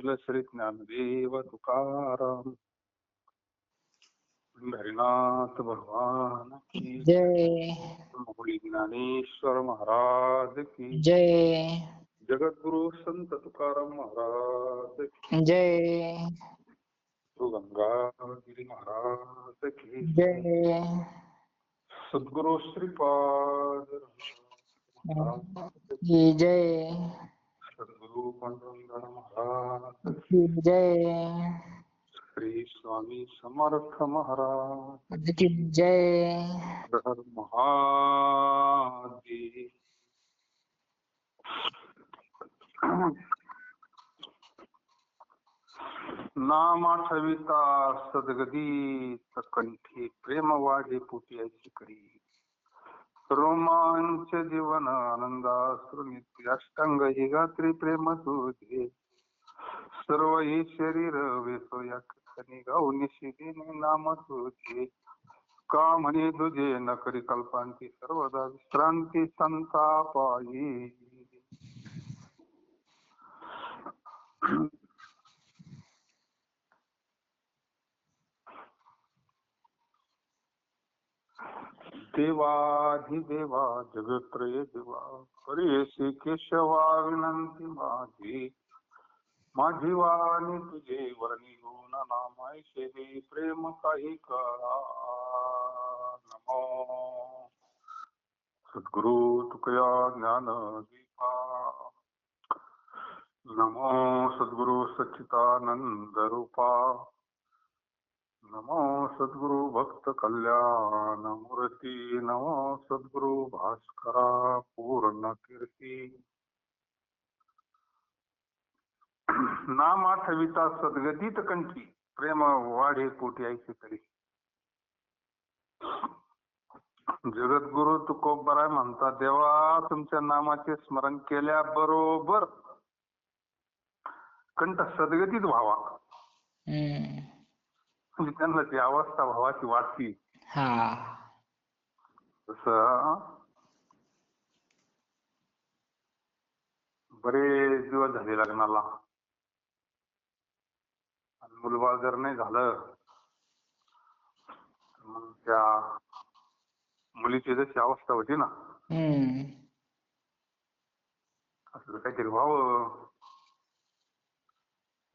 विठ्ठल श्री ज्ञानदेव तुकाराम हरिनाथ भगवान की जय माऊली ज्ञानेश्वर महाराज की जय जगद्गुरु संत तुकाराम महाराज की जय श्री गंगागिरी महाराज की जय सद्गुरु श्रीपाद की जय सद्गुरु पांडुरंग महाराज की जय श्री स्वामी समर्थ महाराज की जय हर महादेव. नाम आठविता सद्गदी कंठी प्रेम वाढे पोटी ऐसी करी रोमांच जीवन आनंदाश्रु नित्य अष्टांग ही गात्री प्रेम तुझे सर्व ही शरीर वेसो या कथनी गाऊन शिदीने नाम तुझे का म्हणे तुझे न करी कल्पांती सर्वदा विश्रांती संतापायी. देवाधिदेवा जगत्रय देवा परेशी केशवा विनंती माझी वाणी तुझे वर्णी गुण नामायचे दे प्रेम काही कळा. नमो सद्गुरु तुकया ज्ञान दीपा. नमो सद्गुरु सच्चिदानंद रूपा. नमो सद्गुरु भक्त कल्याण मूर्ती. नमो सद्गुरु भास्करा पूर्ण कीर्ती. नाम आठविता सद्गतीत कंठी प्रेम वाढे पोटी ऐसे करी. जगद्गुरु तुकोबराय म्हणतात देवा तुमच्या नामाचे स्मरण केल्याबरोबर कंठ सद्गतीत व्हावा. म्हणजे त्यांना ती अवस्था भावाची वाटती. तसं बरेच दिवस झाले लग्नाला आणि मुलबाळ जर नाही झालं मग त्या मुलीची जशी अवस्था होती ना असं काहीतरी व्हावं.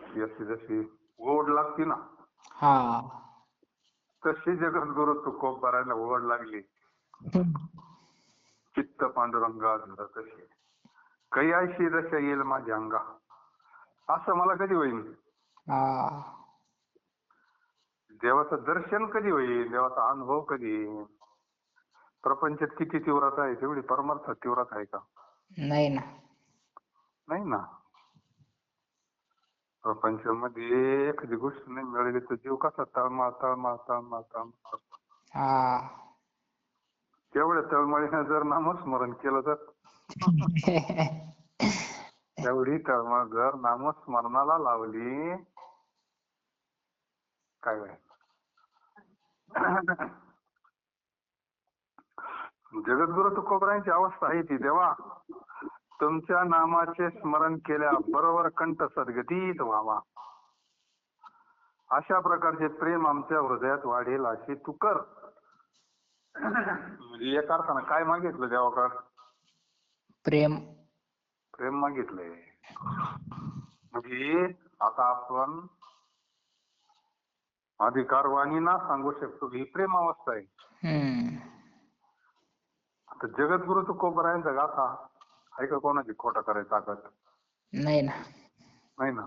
जशी जशी ओढ लागती ना तशी जगद्गुरु तुकोबारायला ओढ लागली. चित्त पांडुरंगा धर तशी कैयाशी दशा येईल माझ्या अंगा. असं मला कधी होईल. देवाचं दर्शन कधी होईल. देवाचा अनुभव कधी. प्रपंचात किती तीव्रता आहे तेवढी परमार्थात तीव्रता आहे का. नाही ना. नाही ना. प्रपंचामध्ये एखादी गोष्ट नाही मिळाली तर जीव कसा तळमळ तळमळ तळमळ तळमळ. तेवढ्या तळमळीने जर नामस्मरण केलं तर तेवढी तळमळ जर नामस्मरणाला लावली काय होईल. जगद्गुरु तुकोबरायांची अवस्था आहे ती देवा तुमच्या नामाचे स्मरण केल्या बरोबर कंठ सद्गतीत व्हावा. अशा प्रकारचे प्रेम आमच्या हृदयात वाढेल अशी तू कर. म्हणजे एका अर्थानं काय मागितलं देवाकडे. प्रेम. प्रेम मागितलंय. म्हणजे आता आपण अधिकारवाणीना सांगू शकतो की ही प्रेम अवस्था आहे. आता जगद्गुरु तुकोबरायांचा गाथा आहे का कोणाची खोटा करायची ताकद. नाही ना. नाही ना.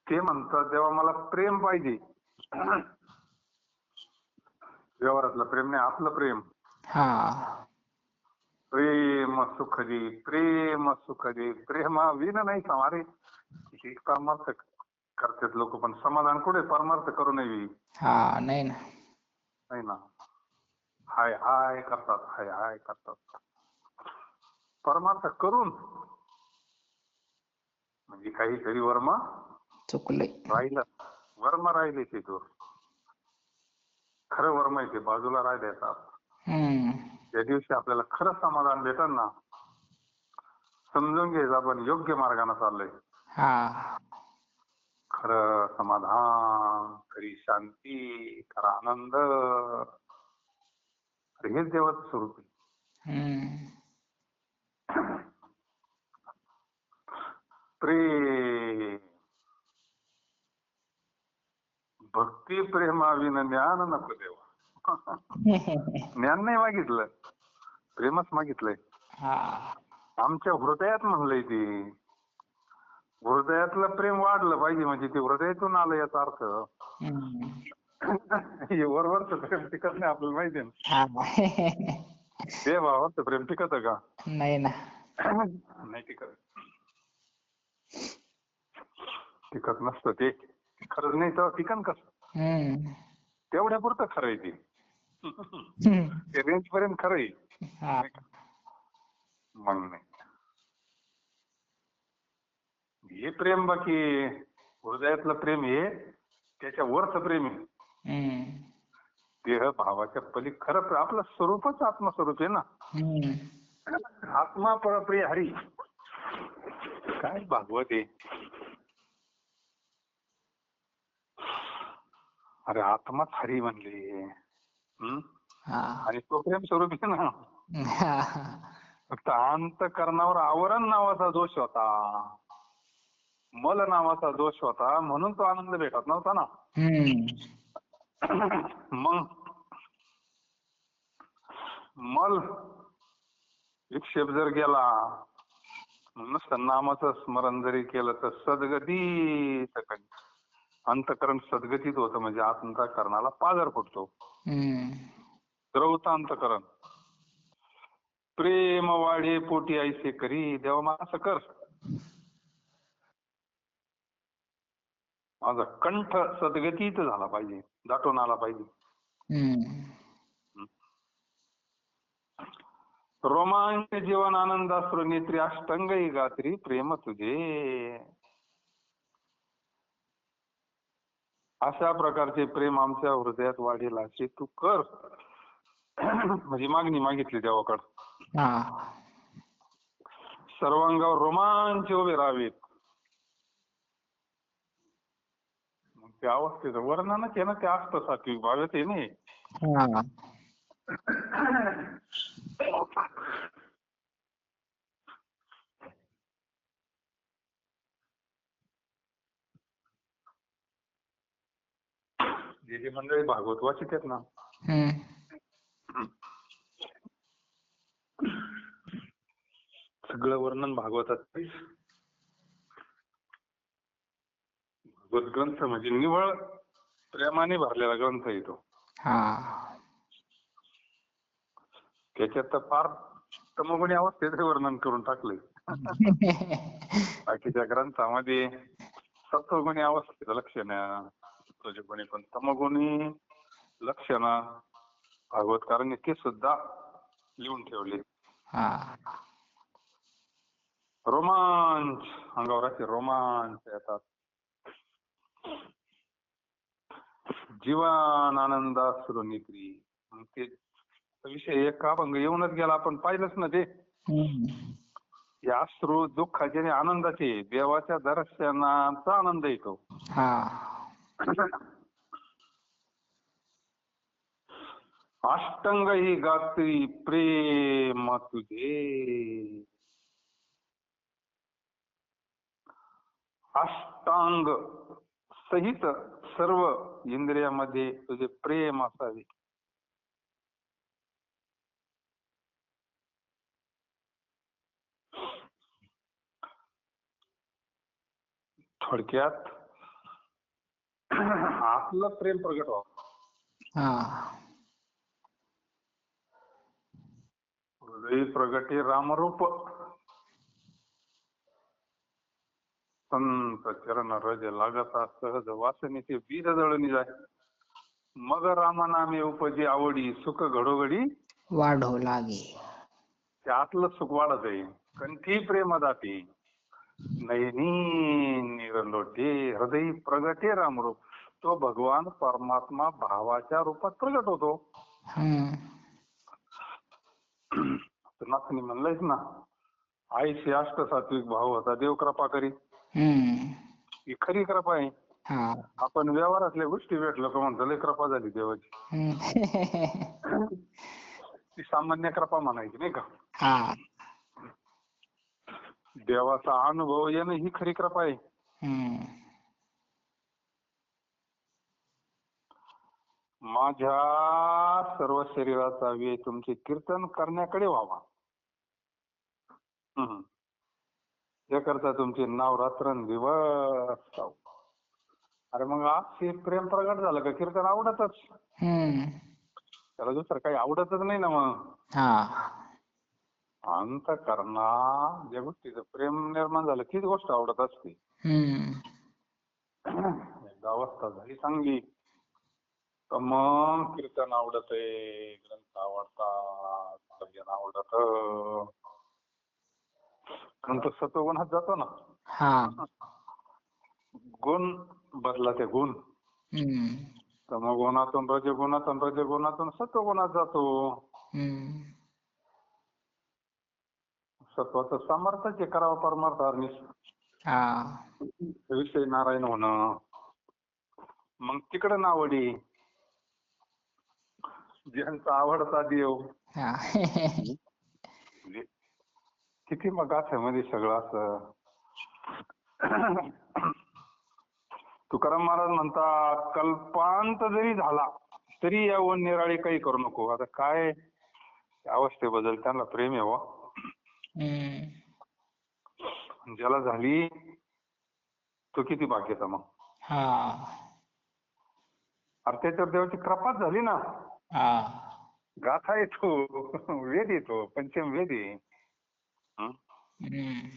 ते म्हणतात देवा मला प्रेम पाहिजे. व्यवहारातलं प्रेम नाही आपलं प्रेम. प्रेम सुख दे प्रेम सुख दे प्रेमा विन नाही समारे. परमार्थ करतात लोक पण समाधान कुठे परमार्थ करू नये. नाही ना. नाही ना. हाय हाय करतात हाय हाय करतात. परमार्थ करून म्हणजे काहीतरी वर्म चुकले राहिलं. वर्म राहिले ते दूर. खरं वर्म आहे ते बाजूला राहिलं. त्या दिवशी आपल्याला खरं समाधान भेटल ना समजून घ्यायचं आपण योग्य मार्गाने चाललोय. हा खरं समाधान, खरी शांती, खरा आनंद, अरे हेच देवाचं स्वरूप आहे. हम्म प्रेम, भक्ती प्रेमाविन ज्ञान नको देवा. ज्ञान नाही मागितलं, प्रेमच मागितलंय. हा आमच्या हृदयात म्हणलंय ते. हृदयातलं प्रेम वाढलं पाहिजे म्हणजे ते हृदयातून आलं याचा अर्थ. हम्म. हे वरवरचं प्रेम टिकत नाही आपल्याला माहिती आहे ना. हा देवावरचं प्रेम टिकत का? नाही ना. नाही टिकत. टिकत नसतं ते. खरंच नाही तर टिकन कसं? हम्म तेवढ्या पुरतं खरं आहे ते. ते रेंज पर्यंत खरं आहे. हा मग नाही. हे प्रेम बाकी हृदयातलं प्रेम हे त्याच्या वरचं प्रेम आहे. हम्म देह भावाच्या पली खरं आपलं स्वरूपच आत्मस्वरूप आहे ना. हम्म आत्मा परप्रिय हरी. काय भागवत आहे. अरे आत्माच हरी म्हणले. हा आणि तो प्रेम स्वरूप आहे ना. हा फक्त अंतःकरणावर आवरण नावाचा दोष होता. मल नावाचा दोष होता म्हणून तो आनंद भेटत नव्हता ना. मग मल विक्षेप जर गेला, नुसतं नामाचं स्मरण जरी केलं तर सद्गती अंतःकरण सद्गतीत होतं म्हणजे अंतःकरणाला पाझर फुटतो. द्रवत अंतःकरण. प्रेम वाढे पोटी ऐसे करी देवा मला असं कर. माझा कंठ सद्गतीत झाला पाहिजे, दाटून आला पाहिजे. रोमांच जीवन आनंदाश्रू नेत्री अष्टांगी गात्री प्रेम तुझे. अशा प्रकारचे प्रेम आमच्या हृदयात वाढेल असे तू कर. म्हणजे मागणी मागितली देवाकडे. सर्वांगावर रोमांच उभे राहावेत. मग त्या अवस्थेचं वर्णनच आहे ना ते असतं सात्विक भावेत आहे नाही. जे जे मंडळी भागवत वाचित आहेत ना, सगळं वर्णन भागवतात. भागवत ग्रंथ म्हणजे निव्वळ प्रेमाने भरलेला ग्रंथ येतो. त्याच्यात तर फार तमोगुणी अवस्थेचे वर्णन करून टाकलंय. बाकीच्या ग्रंथामध्ये सत्वगुणी अवस्थेचं लक्षण, रजोगुणी पण तमोगुणी लक्षण भागवतकारांनी ते सुद्धा लिहून ठेवले. रोमांच अंगावर असे रोमांच येतात. जीवन आनंदाश्रू नेत्री. ते विषय एक अभंग येऊनच गेला, आपण पाहिलंच ना ते. हे अश्रू दुःखाचे आणि आनंदाचे, देवाच्या दर्शनाचा आनंद येतो. अष्टांग ही गात्री प्रेम तुझे. अष्टांग सहित सर्व इंद्रियामध्ये तुझे प्रेम असावे. थोडक्यात आपलं प्रेम प्रगट व्हावं. हृदय प्रगटे रामरूप. संत चरण रज लागता सहज वासनेचे बीज जळून जाय. मग रामनामे उपजे आवडी सुख घडोघडी वाढो लागे. ते आतलं सुख वाढत आहे. कंठी प्रेम दाते नयनी निरलोटे हृदय प्रगटे रामरूप. तो भगवान परमात्मा भावाच्या रूपात प्रगट होतो. नाथनी म्हणलंयच ना, आईशी अष्टसात्विक भाव होता देव कृपा करी. हम्म. ही खरी कृपा आहे. हा. आपण व्यवहारातल्या गोष्टी भेटलो का म्हणतो लय कृपा झाली देवाची. हम्म. ती सामान्य कृपा म्हणायची नाही का. हा. देवाचा अनुभव येणं ही खरी कृपा आहे. हम्म. माझ्या सर्व शरीराचा वेळ तुमचे कीर्तन करण्याकडे व्हावा. हम्म. याकरता तुमचे नाव रात्रंदिवस गाऊ. अरे मग आज प्रेम प्रगट झालं का कीर्तन आवडतच. हम्म. त्याला दुसरं काही आवडतच नाही ना मग. हा. अंतःकरणा ज्या गोष्टीचं प्रेम निर्माण झालं तीच गोष्ट आवडत असते. हम्म. एकदा अवस्था झाली चांगली तर मग कीर्तन आवडतंय, ग्रंथ आवडतात, भजन आवडत. नंतर सत्वगुणात जातो ना. हा. गुण बदला ते गुण. हम्म. तमोगुणातून रजगुणातून रजगुणातून सत्वगुणात जातो. हम्म. सत्वाचं सामर्थ्य करावं परमार्थ अरणी. हा. विषय नारायण होणं. मग तिकडे नावडी ज्यांचा आवडता देव. हा. किती मग गाथ्यामध्ये सगळं असं. तुकाराम महाराज म्हणतात कल्पांत जरी झाला तरी यावं निराळी काही करू नको. आता काय अवस्थेबद्दल त्यांना प्रेम आहे वा. हम्म. ज्याला झाली तो किती भाग्याचा मग. हा. अरे त्याच्यावर देवाची कृपाच झाली ना. हा. गाथा येतो, वेद येतो, पंचम वेद आहे. हम्म.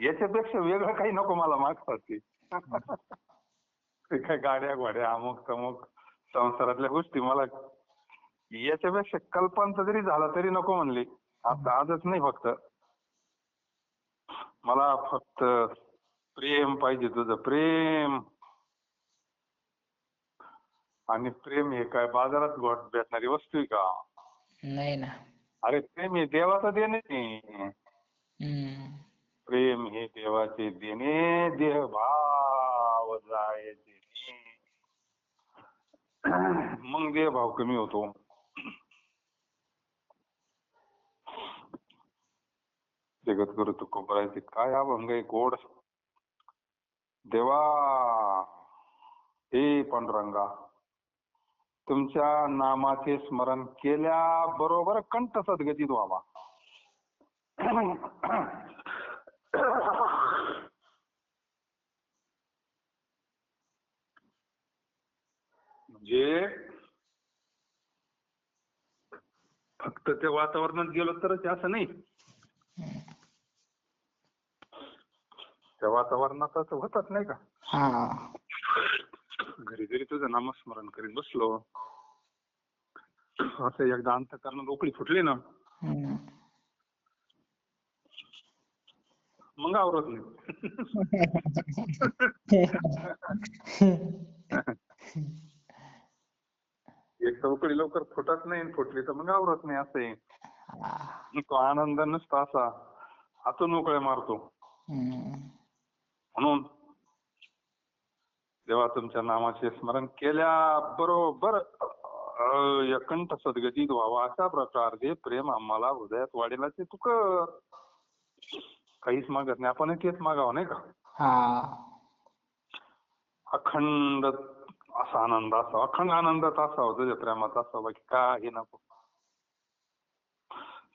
याच्यापेक्षा वेगळं काही नको मला मागतात ते. ते काय गाड्या घोड्या अमुक तमुक संसारातल्या गोष्टी मला याच्यापेक्षा कल्पांत जरी झाला तरी नको म्हणले. आता आजच नाही फक्त मला फक्त प्रेम पाहिजे तुझं प्रेम. आणि प्रेम हे काय बाजारात भेटणारी वस्तू आहे का. नाही ना. अरे प्रेम हे देवाचं देणे. हम्म. प्रेम हे देवाचे देणे देह भाव जाय देणे. मग देह भाव कमी होतो. जगद्गुरु तुकोबरायचे काय अभंग आहे गोड. देवा हे पांडुरंगा तुमच्या नामाचे स्मरण केल्याबरोबर कंठ सद्गतीत व्हावा. म्हणजे फक्त त्या वातावरणात गेलो तरच असं नाही. त्या वातावरणात असं होतच नाही का. हा. घरी जरी तुझं नामस्मरण करीत बसलो असं एकदा अंतःकरणात उकळी फुटली ना हम्म. मग आवरत नाही. एक तर उकळी लवकर फुटत नाही, फुटली तर मग आवरत नाही असं आहे. तो आनंद नसता असा हातून उकळ्या मारतो. म्हणून जेव्हा तुमच्या नामाचे स्मरण केल्याबरोबर कंठ सद्गतीत व्हावा अशा प्रकारचे प्रेम आम्हाला हृदयात वाढेल असे तू कर. काहीच मागत नाही आपण तेच मागावं नाही का. अखंड असा आनंद असावा, अखंड आनंदात असावा, तुझ्या प्रेमात असावा की काही नको.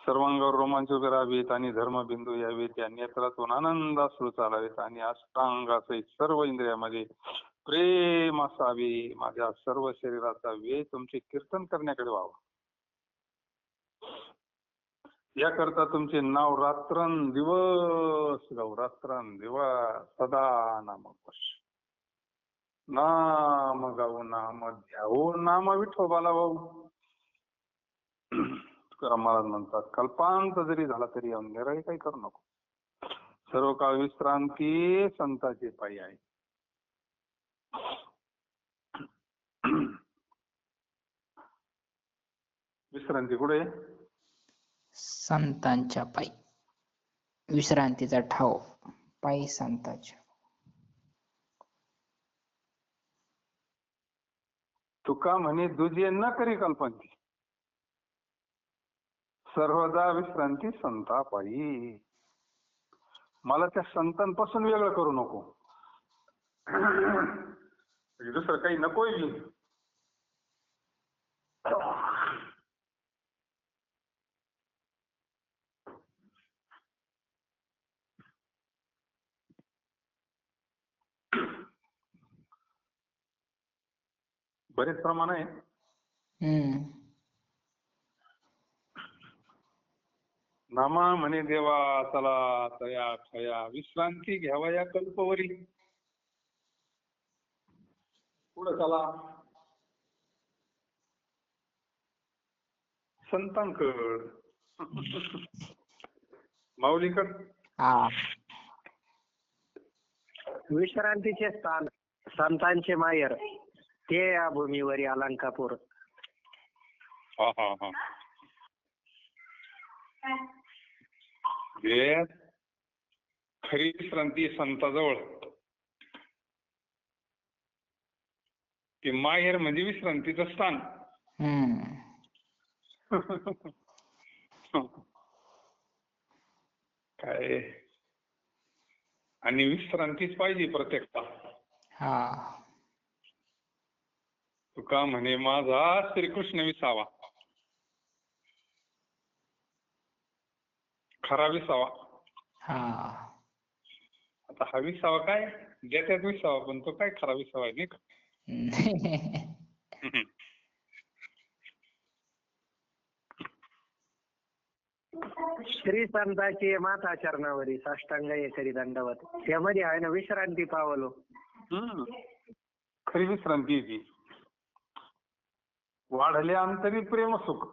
सर्वांगावर रोमांच उभे राहावेत आणि धर्मबिंदू यावेत, या नेत्रातून आनंद अश्रू चालावेत आणि अष्टांगासहित सर्व इंद्रियामध्ये प्रेम असावे. माझ्या सर्व शरीराचा वेळ तुमचे कीर्तन करण्याकडे व्हावा. याकरता तुमचे नाव रात्रंदिवस गाऊ, रात्रंदिवस सदा नाम नाम गाऊ, नाम ध्याऊ, नाम विठोबाला भाऊ. तुकाराम महाराज म्हणतात कल्पांत जरी झाला तरी निराळी काही करू नको. सर्व काळ विश्रांती संतांचे पायी आहे. विश्रांती कुठे संतांच्या पायी विश्रांतीचा ठाव पायी संतांच्या. तुका म्हणे दुजे न करी कल्पंती, सर्वदा विश्रांती संता पायी. मला त्या संतांपासून वेगळं करू नको. म्हणजे दुसरं काही नकोय मी. बरेच प्रमाण आहे. नामा म्हणे देवा चला तया छया विश्रांती घ्यावा या कल्पवरी. पुढे चला संतांकड, माऊलीकड. हा. विश्रांतीचे स्थान संतांचे माहेर ते या भूमीवरी अलंकापूर. हा हा हा. हे खरी विश्रांती संताजवळ. ते माहेर म्हणजे विश्रांतीचं स्थान. काय आणि विश्रांतीच पाहिजे प्रत्येकाला. हा. तुका म्हणे माझा श्रीकृष्ण विसावा, खरा विसावा. हा. आता हा विसावा काय देत्यात विसावा, पण तो काय खरा विसावा आहे नाही का. श्री संतांची माता चरणावरी साष्टांग करी दंडवत. त्यामध्ये आहे ना विश्रांती पावलो. खरी विश्रांती ती. वाढले अंतरी प्रेम सुख.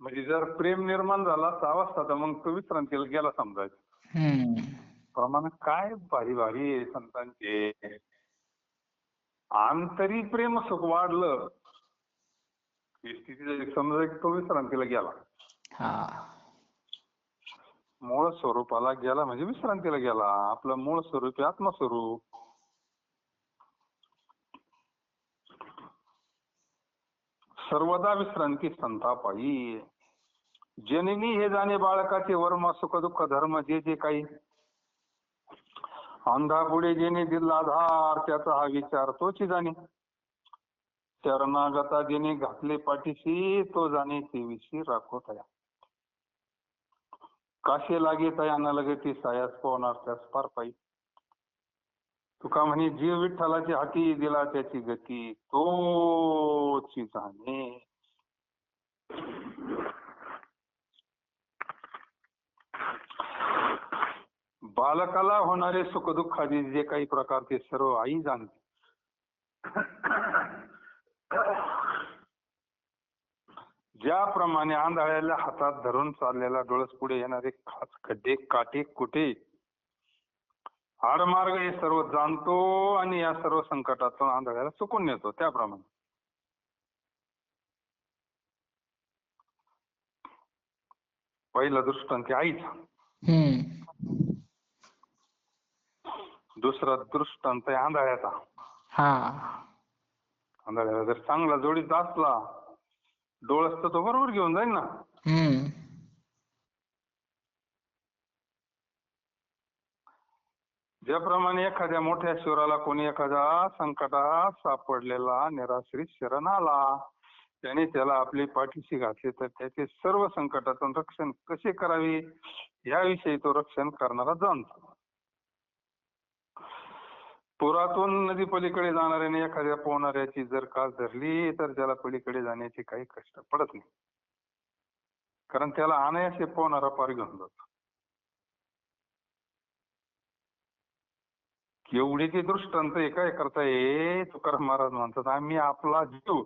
म्हणजे जर प्रेम निर्माण झाला अवस्था तर मग तो विश्रांतीला गेला समजायचं. प्रमाण काय भारी भारी आहे संतांचे. आंतरी प्रेम सुख वाढलं स्थिती समजायचं तो विश्रांतीला गेला. मूळ स्वरूपाला गेला म्हणजे विश्रांतीला गेला. आपलं मूळ स्वरूप आत्मस्वरूप. सर्वदा विश्रांती संतापायी. जननी हे जाणे बाळकाचे वर्म सुख दुःख धर्म जे जे काही. अंधा पुढे जेणे दिला आधार त्याचा हा विचार तोची जाणे. शरणागता जेणे घातले पाठीशी तो जाणे ते विषयी राखो तया. काशे लागे तया न लगे ती सायास पोहणार त्यास पार पायी. तुका म्हणे जीव विठ्ठलाची हाती दिला त्याची गती तोची जाणे. बालकाला होणारे सुख दुःखादी जे काही प्रकार ते सर्व आई जाणते. ज्याप्रमाणे आंधळ्याला हातात धरून चाललेला डोळस पुढे येणारे खास खड्डे काटे कुठे हाडमार्ग हे सर्व जाणतो आणि या सर्व संकटातून आंधळ्याला सुकून नेतो. त्याप्रमाणे पहिला दृष्टांत आईचा. दुसरा दृष्टांत आंधळ्याचा. आंधळ्याला जर चांगला जोडीचा असला डोळस तर तो बरोबर घेऊन जाईल ना. ज्याप्रमाणे एखाद्या मोठ्या शूराला कोणी एखाद्या संकटात सापडलेला निराश्रित शरण आला त्याने त्याला आपली पाठीशी घातली तर त्याचे सर्व संकटातून रक्षण कसे करावे याविषयी तो रक्षण करणारा जाणतो. पुरातून नदी पलीकडे जाणाऱ्याने एखाद्या पोहणाऱ्याची जर कास धरली तर त्याला पलीकडे जाण्याची काही कष्ट पडत नाही. कारण त्याला अनायासे पोहणारा पार घेऊन जातो. एवढी ती दृष्टांत काय करताय तुकाराम महाराज म्हणतात आम्ही आपला जीव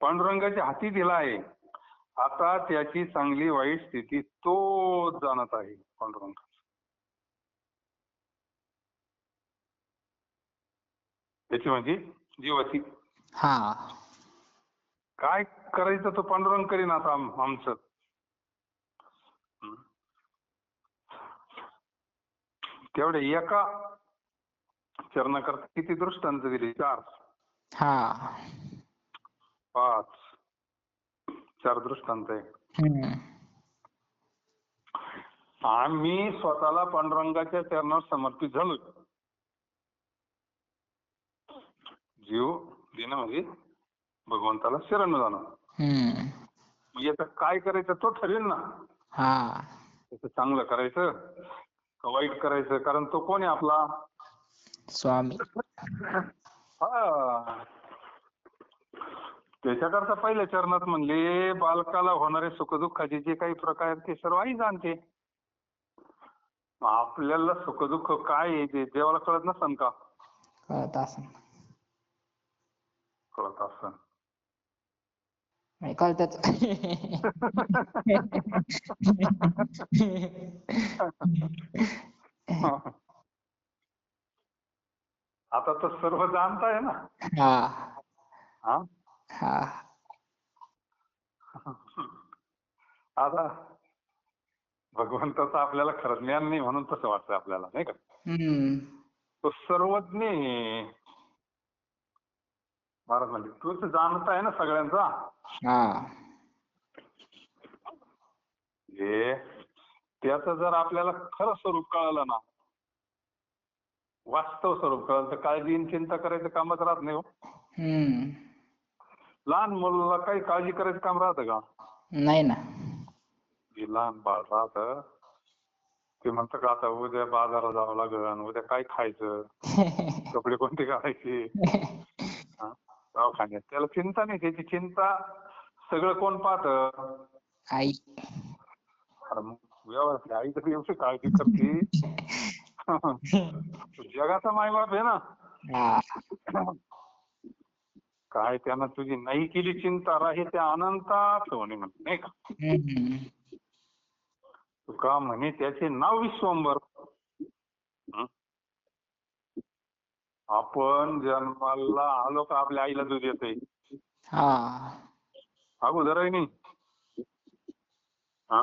पांडुरंगाच्या हाती दिला आहे. आता त्याची चांगली वाईट स्थिती तो जाणत आहे. पांडुरंग त्याची म्हणजे जीवाची. काय करायचं तो पांडुरंग करीन आता आमचं. हं. तेवढे एका चरणाकरता किती दृष्टांत दिली? 4 हा 5 4 दृष्टांत आहे. हम्म आम्ही स्वतःला पांडुरंगाच्या चरणावर समर्पित झालो. जीव देणं म्हणजे भगवंताला शरण जाणं. हम्म मग याचं काय करायचं तो ठरेल ना. हा त्याचं चांगलं करायचं का वाईट करायचं, कारण तो कोण आहे आपला? स्वामी. हा. त्याच्याकरता पहिल्या चरणात म्हणले बालकाला होणारे सुखदुःखाचे जे काही प्रकार ते सर्व आई जाणते. आपल्याला सुखदुःख काय आहे ते देवाला कळत नसन का? कळत असन. कळत असन. नाही कळतच. आता तर सर्व जाणताय ना. हा हा हा आता भगवंताचं आपल्याला खरं ज्ञान नाही म्हणून तसं वाटतं आपल्याला, नाही का? हम्म तो सर्वज्ञ आहे. महाराज म्हणजे तूच जाणता आहे ना सगळ्यांचा. हा हे त्याचं जर आपल्याला खरं स्वरूप कळालं ना, वास्तव स्वरूप कळालं, तर काळजी आणि चिंता करायचं कामच राहत नाही हो. हम्म लहान मुलाला काही काळजी करायचं काम राहतं का? नाही ना. जे लहान बाळ राहतं ते म्हणतं का आता उद्या बाजारात जावं लागेल, उद्या काय खायचं, कपडे कोणते घालायचे, दवाखान्यात. त्याला चिंता नाही, त्याची चिंता सगळं कोण पाहतं? आई. अरे मग व्यवस्थित आई तर एवढी काळजी करते. जगाचा मायबाप आहे ना. हा काय त्यानं तुझी नाही केली चिंता राही त्या अनंतात होणे म्हणते, नाही का? हम्म तुका म्हणे त्याचे नाव विश्वंभर. हं? आपण जन्माला आलो का आपल्या आईला दूध येते हा अगोदर आहे नाही. हा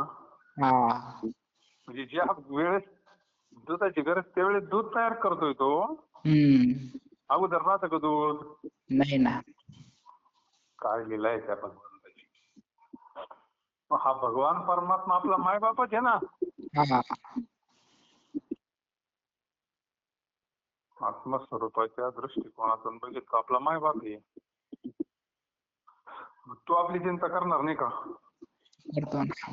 हा म्हणजे ज्या वेळेस दुधाची गरज त्यावेळेस दूध तयार करतोय तो. हम्म अगोदर राहतं का दूध? नाही ना. काय लिहिलंय त्या भगवंताची. हा भगवान परमात्मा आपला मायबापच आहे ना. हा आत्मस्वरूपाच्या दृष्टिकोनातून बघितलं आपला मायबाप आहे. तो आपली चिंता करणार नाही का? करतो ना.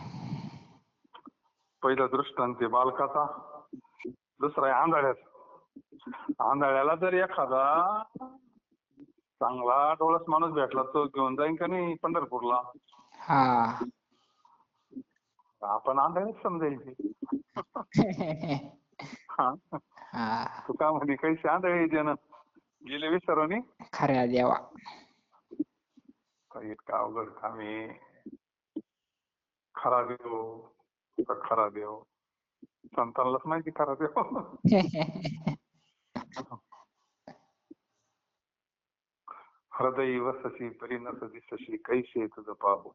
पहिला दृष्टांत आहे बालकाचा, दुसरा आहे आंधळ्याचा. आंधळ्याला जर एखादा चांगला डोळस माणूस भेटला तो घेऊन जाईन का नाही पंढरपूरला? हा आपण आंधळेच समजायचे. हा हा तुका म्हणे काही आंधळे जन गेले विसरून. खऱ्या देवा. इतका अवघड काम आहे. खरा देव का खरा देव संतांनाच माहिती खरा देव. हृदय वसशी परिणस दिसशी कैसे तुझ पाहू,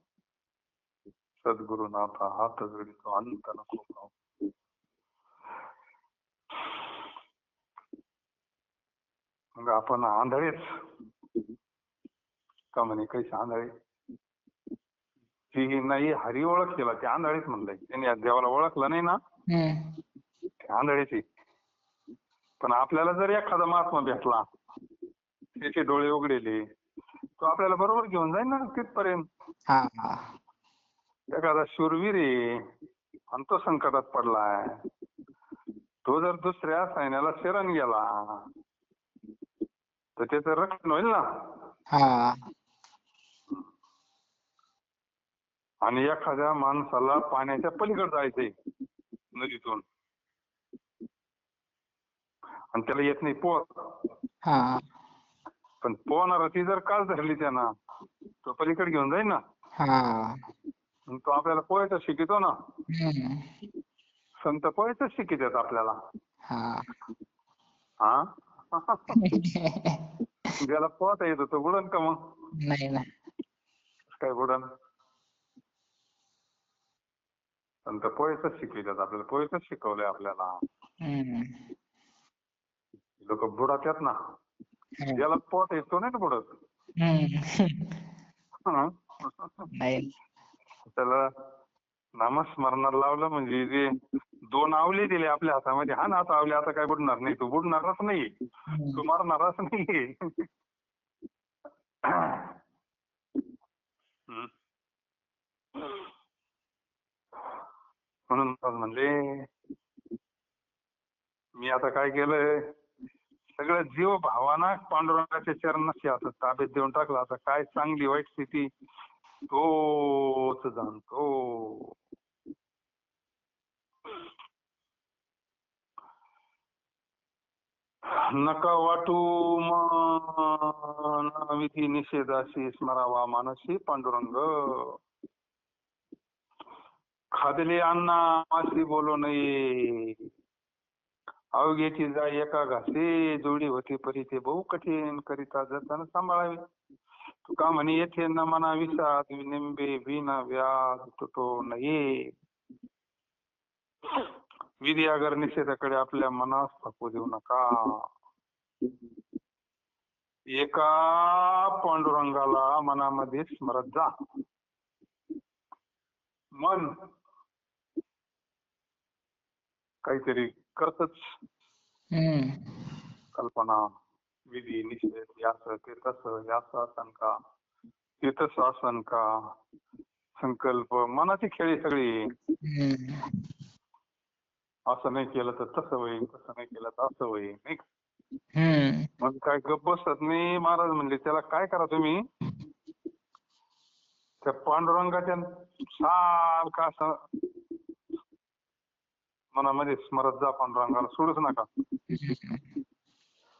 सद्गुरुनाथा हात जोडितो अंत नको पाहू. मग आपण आंधळेच का म्हणे कैसे आंधळे? जी नाही हरी ओळख केला ते आंधळेच म्हणलंय. त्यांनी देवाला ओळखलं नाही ना ते आंधळेच. पण आपल्याला जर एखादा महात्मा भेटला, त्याचे डोळे उघडेले, तो आपल्याला बरोबर घेऊन जाईल ना तिथपर्यंत. हा एखादा शूरवीर आहे आणि तो संकटात पडलाय, तो जर दुसऱ्या सैन्याला शरण गेला तर त्याचं रक्षण होईल ना. हा आणि एखाद्या माणसाला पाण्याच्या पलीकडे जायचंय नदीतून आणि त्याला येत नाही पोहत, हा पण पोहणारा ती जर काच धरली त्यांना तो पलीकडे घेऊन जाईल ना. हा तो आपल्याला पोहायचं शिकवतो ना. हम्म संत पोहायचं शिकवतात आपल्याला. हा हा ज्याला पोहता येतं तो बुडन का मग? नाही ना. काय बुडन? संत पोहेच शिकवितात आपल्याला, पोहेच शिकवलंय आपल्याला. हम्म. लोक बुडात्यात ना, हो. ज्याला पोट येतो नाही ना बुडत. हम्म. हं? नाही. त्याला नामस्मरणाला लावलं म्हणजे जे 2 आवले दिले आपल्या हातामध्ये, हा ना आता आवले, आता काय बुडणार नाही, तू बुडणारच नाही, हम्म. तू मरणारच नाही. हं. म्हणून म्हणले मी आता काय केलंय, सगळं जीव भावाना पांडुरंगाच्या चरणाशी आता ताब्यात देऊन टाकला. आता काय चांगली वाईट स्थिती तोच जाणतो. नका वाटू मन विधी निषेधाशी, स्मरावा मानसी पांडुरंग. खादले अण्णा मासी बोलू नये, अवघ्याची जाय एका घासे, जोडी होती परी ते बहु कठीण, करिता जतन सांभाळावे. तुका म्हणे येथे न मना विषाद, निंबे विना व्याज तुटो नये. विधी अगर निषेधाकडे आपल्या मनास थकू देऊ नका. एका पांडुरंगाला मनामध्ये स्मरत जा. मन काहीतरी करतच, हम्म. कल्पना, विधी निषेध, याचं ते तसं, याचं आसन का, ते तसं आसन का, संकल्प, मनाची खेळी सगळी. हम्म. असं नाही केलं तर तसं होईल, तसं नाही केलं तर असं होईल, नाही का? हम्म. मग काय गप्प बसत नाही. महाराज म्हणले त्याला काय करा तुम्ही, त्या पांडुरंगाच्या सारखं असं मनामध्ये स्मरत जा पांडुरंगाला, सोडूच नका.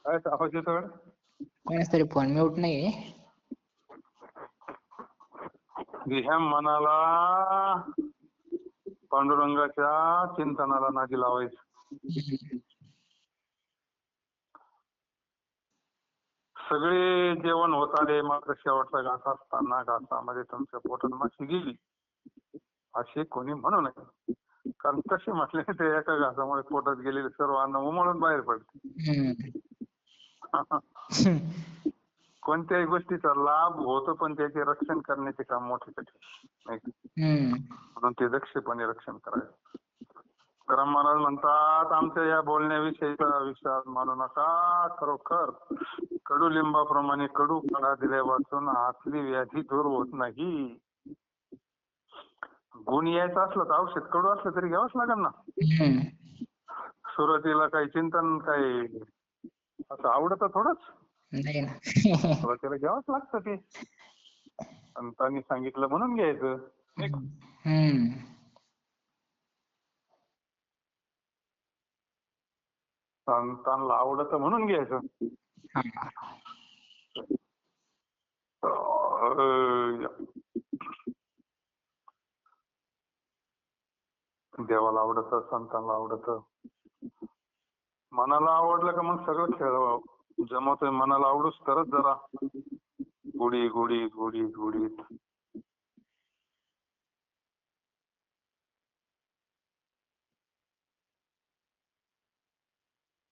काय आवाज येतो? कोणाच तरी फोन म्यूट नाहीये. ह्या मनाला पांडुरंगाच्या चिंतनाला नादी लावायचं. सगळे जेवण होत आले, मात्र शेवटचा घास असताना घासामध्ये तुमच्या पोटात माशी गेली असे कोणी म्हणू नये. कारण तसे म्हटले ते एका घासामुळे पोटात गेलेले सर्व अन्न उमळून बाहेर पडते. कोणत्याही गोष्टीचा लाभ होतो, पण त्याचे रक्षण करण्याचे काम मोठे कठीण, म्हणून ते दक्षपणे रक्षण करायचं. तुकाराम महाराज म्हणतात, आमच्या या बोलण्याविषयीचा विश्वास मानू नका. खरोखर कडुलिंबाप्रमाणे कडू काढा दिल्यापासून आतली व्याधी दूर होत नाही. गुण यायचं असलं तर औषध कडू असलं तरी घ्यावंच लागेल ना. सुरुवातीला काही चिंतन काही असं आवडतं थोडंच, नाही ना. सुरुवातीला घ्यावंच लागतं ते. संतांनी सांगितलं म्हणून घ्यायचं, नाही का? संतांना आवडतं म्हणून घ्यायचं. देवाला आवडतं, संतांना आवडतं. मनाला आवडलं का मग सगळं खेळ जमवतोय. मनाला आवडूच तरच जरा गोडी गोडी गोडी गोडीत.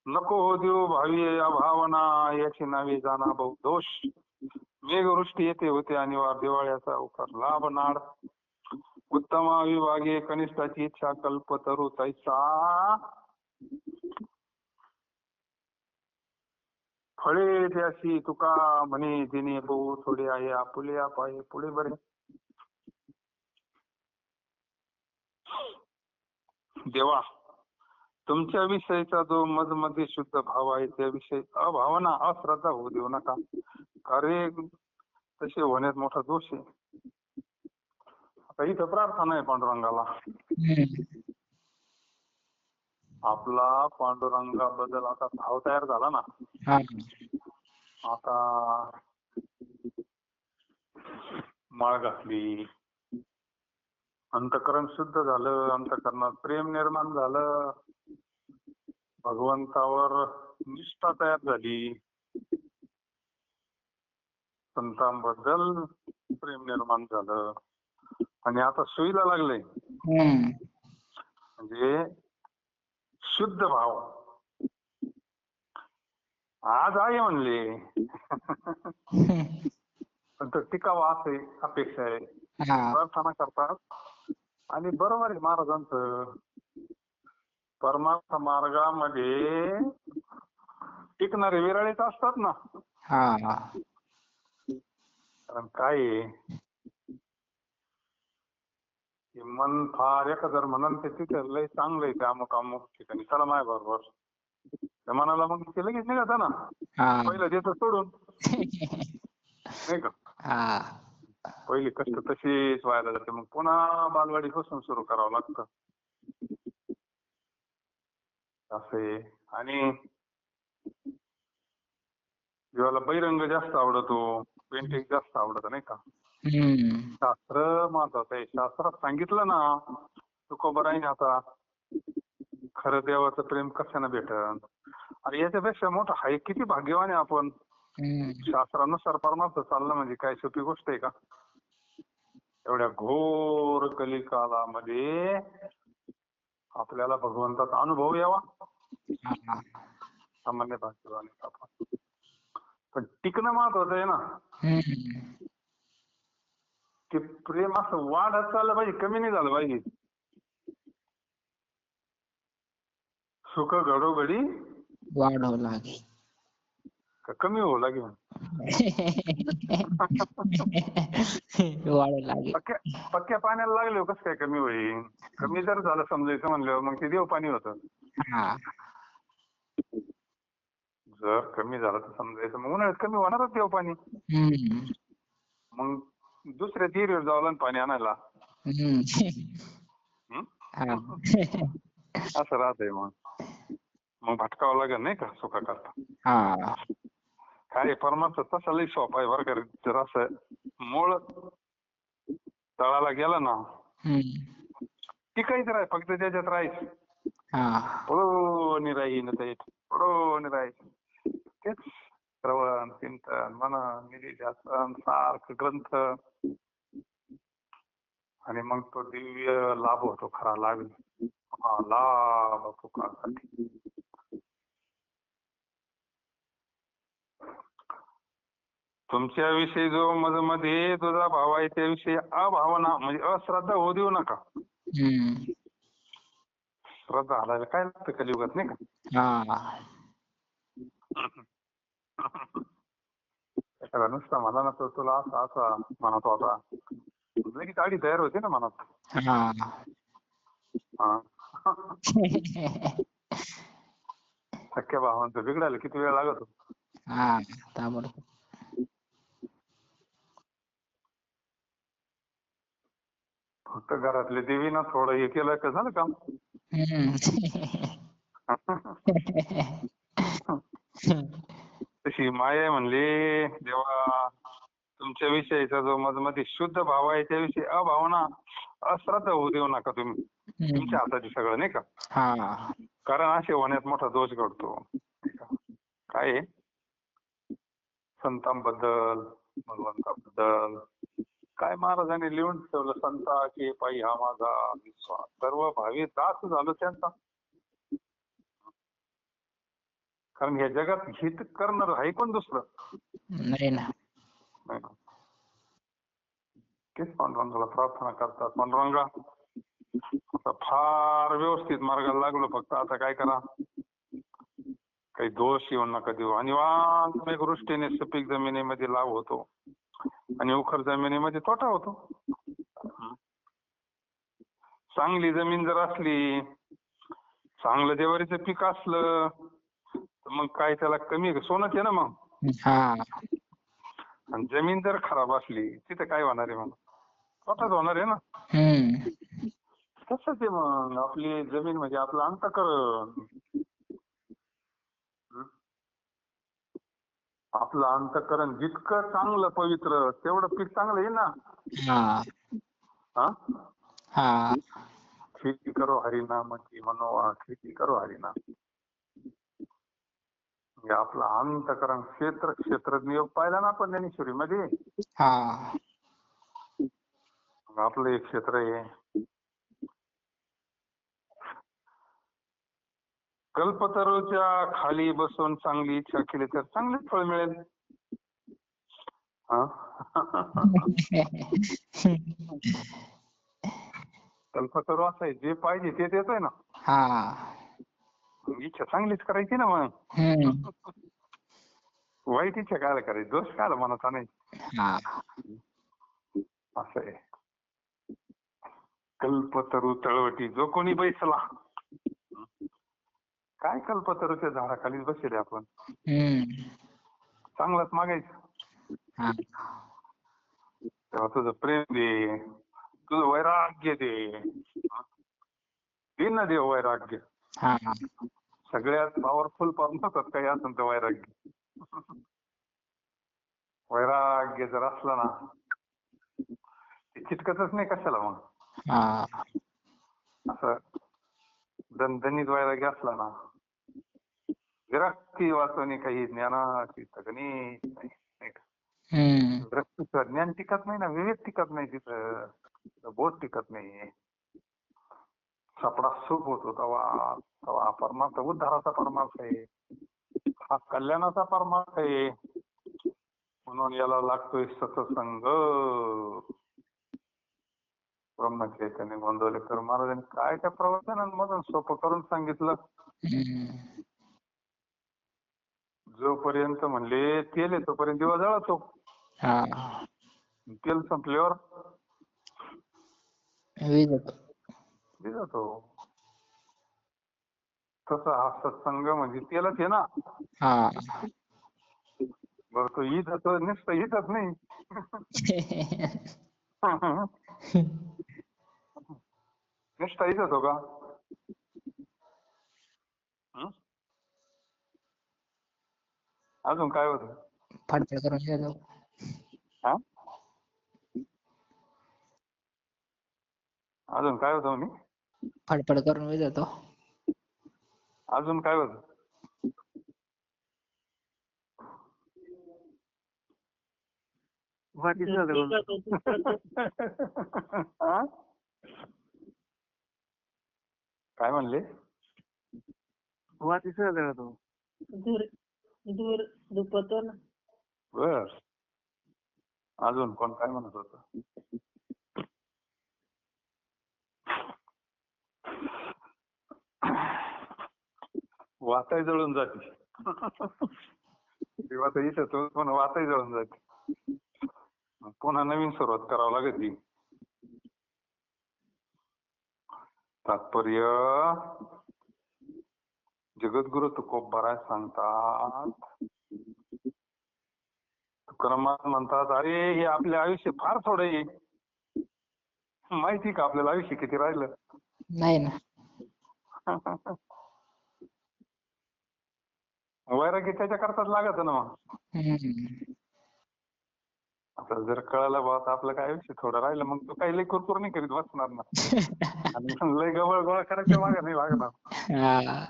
नको हो देव भावी अभावना, याची नावे जाणा बहु दोष. मेघवृष्टी येते होते अनिवार्य, दिवाळ्याचा अवकार लाभ नाड. उत्तम विभागे कनिष्ठाची इच्छा कल्पतरू तैसा. फळे त्याशी तुका म्हणे दिने बहु थोडे आहे, आपुले आपाये पुढे बरे. देवा, तुमच्या विषयीचा जो मजमध्ये शुद्ध भाव आहे त्याविषयी अभावना अश्रद्धा होऊ देऊ नका. कार्य तसे होण्यात मोठा दोष आहे. आता इथं प्रार्थना आहे पांडुरंगाला. आपला पांडुरंगाबद्दल आता भाव तयार झाला ना. आता माळ घातली, अंतःकरण शुद्ध झालं, अंतःकरणात प्रेम निर्माण झालं, भगवंतावर निष्ठा तयार झाली, संतांबद्दल प्रेम निर्माण झालं आणि आता सुईला लागलंय हम्म. म्हणजे शुद्ध भाव. आज आहे म्हणले पण तो टिकावा असे अपेक्षा आहे. हा. प्रार्थना करतात आणि बरोबर आहे महाराजांचं. परमार्थ मार्गामध्ये टिकणारे विरळीच असतात ना. हा. कारण काय आहे की मन फार एखादं म्हणून ते तिथे लय चांगलं आहे ते अमुक अमुक ठिकाणी चला माझ्या बरोबर. त्या मनाला मग ते लगेच निघत ना. हा. पहिलं देतं सोडून नाही का. हा. पहिली कष्ट तशीच व्हायला जाते मग पुन्हा बालवाडीपासून सुरू करावं लागतं असे. आणि जेव्हा बहिरंग जास्त आवडतो पेंटिंग जास्त आवडतं नाही का. हम्म. शास्त्र महत्वाचं आहे. शास्त्रात सांगितलं ना तुकोबराईने आता खरं देवाचं प्रेम कशानं भेटन. आणि याच्यापेक्षा मोठं हाय किती भाग्यवान आहे आपण. हम्म. शास्त्रानुसार परमार्थ चालणं म्हणजे काय सोपी गोष्ट आहे का. एवढ्या घोर कलिकालामध्ये आपल्याला भगवंताचा अनुभव यावा. हा. सामान्य भाग्यवान आपण. पण टिकणं महत्वाचं आहे ना. हम्म. ते प्रेम असं वाढत चाललं पाहिजे कमी नाही झालं पाहिजे. सुख घडोघडी वाढव लागे. का कमी होऊ लागेल. वाढव लागे. पक्क्या पाण्याला लागले कसं काय कमी होईल. कमी जर झालं समजायचं म्हणल्यावर मग ते देव पाणी होतं. हा. जर कमी झालं तर समजायचं मग उन्हाळ्यात कमी होणारच देव पाणी. हम्म. मग दुसऱ्या तिरीवर जावं पाणी आणायला. हम्म. हं? हा. असं राहतंय मग भटकावं लागेल नाही का सुखा करता. हा. काय परमार्थ तसा लई सोपा आहे बरं का. जर असं मूळ तळाला गेला ना हम्म. टिकायचं राह फक्त त्याच्यात राहायचं. हा. पळून राहीन पळून राहायचं. तेच श्रवण चिंतन मनन निधिध्यासन सारखं ग्रंथ आणि मग तो दिव्य लाभ होतो खरा लाभ. हा लाभ सुखासाठी. तुमच्याविषयी जो मध्ये तुझा भाव आहे त्याविषयी अभावना म्हणजे अश्रद्धा होऊ देऊ नका. हम्म. श्रद्धा हलायला काय लागतं कलियुगात नाही का. हा. एखादा नुसता मला ना तो तुला असा असा म्हणत होता लगेच गाडी तयार होते ना मनात. हा. हा. सख्या भावांचं बिघडायला किती वेळ लागतो. हा. ताबडतोब. फक्त घरातले देवी ना थोडं हे केलं का झालं काम. तशी माया म्हणली देवा तुमच्या विषयीचा जो मध्ये शुद्ध भाव आहे त्याविषयी अभावना अश्रद्धा होऊ देऊ नका तुम्ही. तुमच्या हाताची सगळं नाही का. हा. कारण असे होण्यात मोठा दोष घडतो. काय आहे संतांबद्दल भगवंताबद्दल काय महाराजांनी लिहून ठेवलं. संताचे पायी हा माझा विश्वास सर्व भावी दास झालो त्यांचा. कारण या जगात हित करणार आहे कोण दुसरं नाही ना. नाही ना. तेच पांडुरंगाला प्रार्थना करतात. पांडुरंगा आता फार व्यवस्थित मार्गाला लागलो फक्त आता काय करा काही दोष येऊ नका देऊ. आणि वांग गोष्टीने सुपीक जमिनीमध्ये लाभ होतो आणि उखर जमिनीमध्ये तोटा होतो. चांगली जमीन जर असली चांगलं ज्वारीचं पीक असलं तर मग काय त्याला कमी सोनंच आहे ना मग. हा. आणि जमीन जर खराब असली तिथे काय होणार आहे मग तोटाच होणार आहे ना. तसंच आहे मग आपली जमीन म्हणजे आपलं अंतःकरण. आपलं अंतःकरण जितकं चांगलं पवित्र तेवढं पीक चांगलं आहे ना. हा. हा. खेती करो हरिनाम की मनोवा खेती करो हरिनाम. म्हणजे आपलं अंतःकरण क्षेत्रज्ञ योग पाहिला ना आपण ज्ञानेश्वरी मध्ये. आपलं एक क्षेत्र आहे. कल्पतरूच्या खाली बसून चांगली इच्छा केली तर चांगलेच फळ मिळेल. हा? कल्पतरू असं आहे, जे पाहिजे ते देतोय ना. हा. मग इच्छा चांगलीच करायची ना मग. हम्म. वाईट इच्छा काय करायची, दोष काय मनात आणायची. हा. असं आहे. कल्पतरू तळवटी जो कोणी बैसला. काय कल्पतरूच्या झाडाखालीच बसले आपण. हम्म. चांगलंच मागायचं. हा. तेव्हा तुझं प्रेम दे, तुझं वैराग्य दे. दे ना देव वैराग्य. हा. सगळ्यात पॉवरफुल परमात्म्यात काही असेल तर वैराग्य. वैराग्य जर असला ना, ते चिटकतच नाही कशाला मग. हा. असं दणदणीत वैराग्य असला ना, विरक्ती वाचवणे काही ज्ञानाची तगणी नाही का. हम्म. विरक्तीचं ज्ञान टिकत नाही ना, विवेक टिकत नाही तिथं, बोध टिकत नाही. सापडा सुख होतो तेव्हा तेव्हा परमार्थ उद्धाराचा परमार्थ आहे, हा कल्याणाचा परमार्थ आहे. म्हणून याला लागतोय सत्संग. ब्रह्मचैतन्य गोंदवलेकर महाराजांनी काय त्या प्रवचनांमधून सोपं करून सांगितलं. हम्म. जोपर्यंत म्हणले तेल आहे तोपर्यंत दिवा जळतो. हा. तेल संपल्यावर विजतो. विझतो. तसा हा सत्संग म्हणजे तेलच आहे ना. हा. बरं तो इथं नुसतं इथंच नाही. नुसता इथंच हो का? अजून काय होतं? फडफड करून विजतो. हा? अजून काय होतं म्हणे? फडफड करून विजतो. अजून काय होतं? काय म्हणले? बर. अजून कोण काय म्हणत होत? वाताही जळून जाते. तेव्हा तर इथं तो पण वाताही जळून जाते. पुन्हा नवीन सुरुवात करावं लागते. तात्पर्य जगद्गुरु तुकोबाराय सांगतात, तुकाराम म्हणतात, अरे हे आपले आयुष्य फार थोडं आहे. माहिती का आपल्याला आयुष्य किती राहिलं? नाही ना. वैराग्य त्याच्या करताच लागत ना मग. हम्म. आता जर कळालं बाबा आपलं काय आयुष्य थोडं राहिलं, मग तो काही लय कुरकुर नाही करीत बसणार ना. आणि लय गवळ गोळा करायच्या मागे नाही लागणार. हा.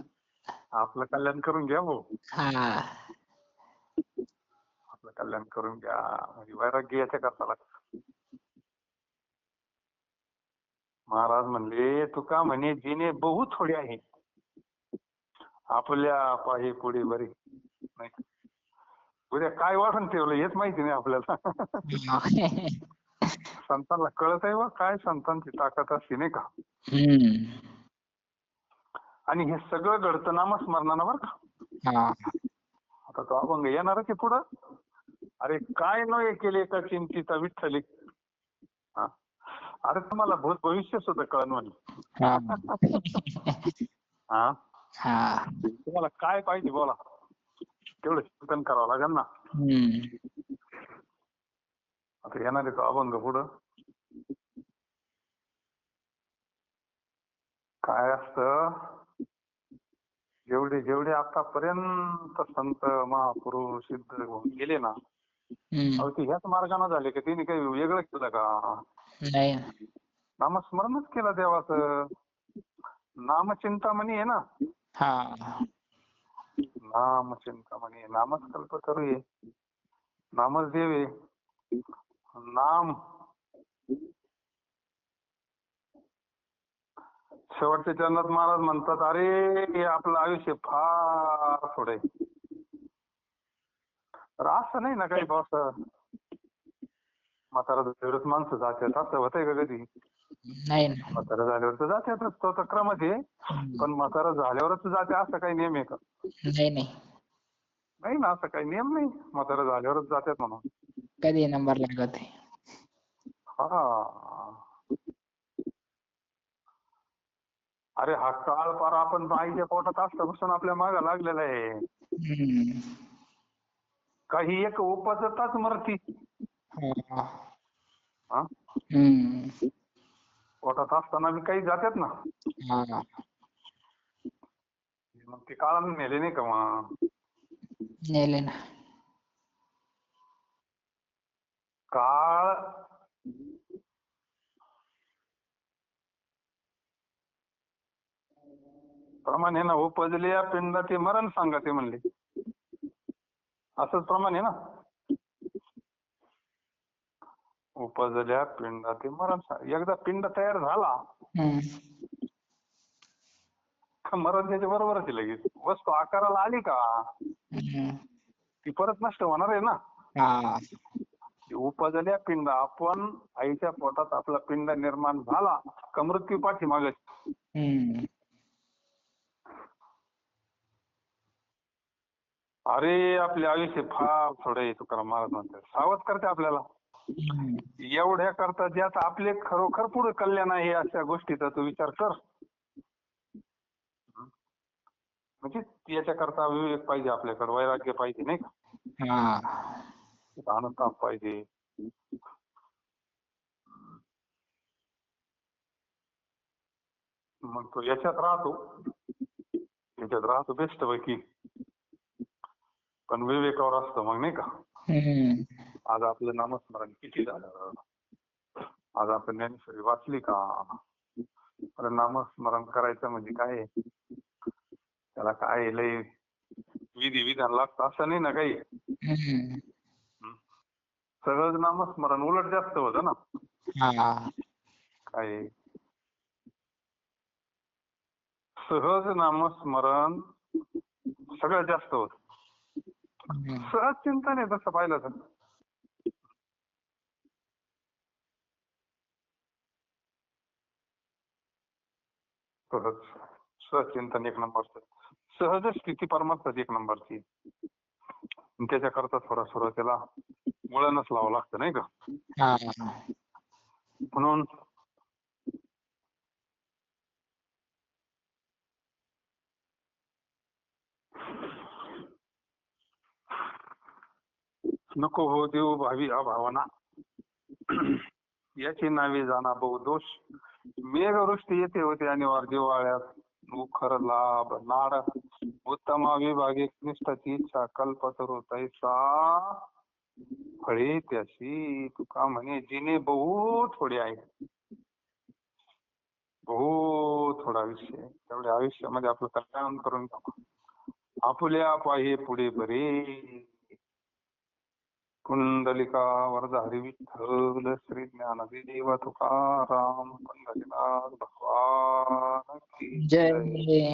आपलं कल्याण करून घ्या भाऊ. हा. आपलं कल्याण करून घ्या म्हणजे वैराग्य याच्या करता लागतं. महाराज म्हणले, तुका म्हणे जिने बहु थोडे आहे, आपल्या पाही पुढे बरे नाही. उद्या काय वाढून ठेवलं हेच माहिती नाही आपल्याला. संतांना कळत आहे वा काय संतांची ताकद असते नाही का. आणि हे सगळं घडतं नामस्मरणानं बरं का. हा. आता तो अभंग येणारच आहे पुढं. अरे काय नव्हे केले का चिंतीचा विठ्ठली. हा, अरे तुम्हाला भूत भविष्य सुद्धा कळण म्हणे. हा, हा. तुम्हाला काय पाहिजे बोला, तेवढं चिंतन करावं लागेल ना. आता येणार आहे तो अभंग पुढं. काय असतं, जेवढे जेवढे आतापर्यंत संत महापुरुष सिद्ध होऊन गेले ना, अहो ते ह्याच मार्गाने झाले का त्यांनी काही वेगळं केलं का? नाही. नामस्मरणच केलं देवाचं. नामचिंतामणी आहे ना. हा. नामचिंतामणी, नामच कल्पतरू आहे, नामच देव आहे. नाम शेवटच्या चरणात महाराज म्हणतात, अरे हे आपलं आयुष्य फार थोडं आहे. तर असं नाही ना काही बॉस, म्हातारा झाल्यावरच माणसं जातात असं होतंय का कधी? नाही ना. म्हातारा झाल्यावर तर जातातच, तो तर क्रमच आहे. पण म्हातारा झाल्यावरच जाते असं काही नियम आहे का? नाही नाही, नाही ना, असं काही नियम नाही. म्हातारा झाल्यावरच जातात म्हणून. कधी नंबर लागत आहे. हा. अरे हा काळ पार आपण आईच्या पोटात असल्यापासून आपल्या मागे लागलेला आहे. हम्म. काही एक उपजताच मरती. हा. हा? हम्म. पोटात असताना बी काही जातात ना. हा. मग ते काळानं नेले नाही का मग? नेले ना. काळ प्रमाणे ना, उपजल्या पिंडाचे मरण सांगा ते म्हणले. असंच प्रमाण आहे ना. उपजल्या पिंडाचे मरण सांगा. एकदा पिंड तयार झाला हम्म. का मरण त्याच्या बरोबरच आहे लगेच. वस्तू आकाराला आली का हम्म. ती परत नष्ट होणार आहे ना. हा. उपजल्या पिंड, आपण आईच्या पोटात आपला पिंड निर्माण झाला का मृत्यू पाठीमागे. हम्म. अरे आपले आयुष्य फार थोडे आहे, तुकाराम महाराज म्हणतात. सावध करते आपल्याला. हम्म. एवढ्या करता ज्यात आपले खरोखर पुढे कल्याण आहे अशा गोष्टीचा तू विचार कर. म्हणजे याच्याकरता विवेक पाहिजे आपल्याकडे, वैराग्य पाहिजे नाही का. हा. अनुताप पाहिजे. मग तो याच्यात राहतो बेस्ट पैकी. पण विवेकावर असतो मग नाही का. हम्म. आज आपलं नामस्मरण किती झालं, आज आपण ज्ञानेश्वरी वाचली का. अरे नामस्मरण करायचं म्हणजे काय, त्याला काय लय विधी विधान लागतं असं नाही ना काही. हम्म. सहज नामस्मरण उलट जास्त होतं ना. हा. काय सहज नामस्मरण सगळ्यात जास्त होत. हम्म. सहज चिंतन आहे तसं पाहिलं तर. सहज चिंतन एक नंबरचं. सहज स्थिती परमार्थात एक नंबरची. त्याच्याकरता थोडा सुरुवातीला वळणच लावावं लागतं नाही का. हा. म्हणून नको हो देव भावी अभावना, याची नावे जाणा बहु दोष. मेघवृष्टी येते होते अनिवार्य जिव्हाळ्यात, मुखर लाभ नाड उत्तमा विभागे निष्ठाची इच्छा कल्पतरू तैसा फळे त्याशी. तुका म्हणे जिने बहु थोडे आहे, बहु थोडा आयुष्य, तेवढ्या आयुष्यामध्ये आपलं कल्याण करून टाकू. आपुल्या पाहे पुढे बरे, कुंडलिका वरदा हरी विठ्ठल श्री ज्ञानदेव तुकाराम पंढरीनाथ भगवान की जय. जय.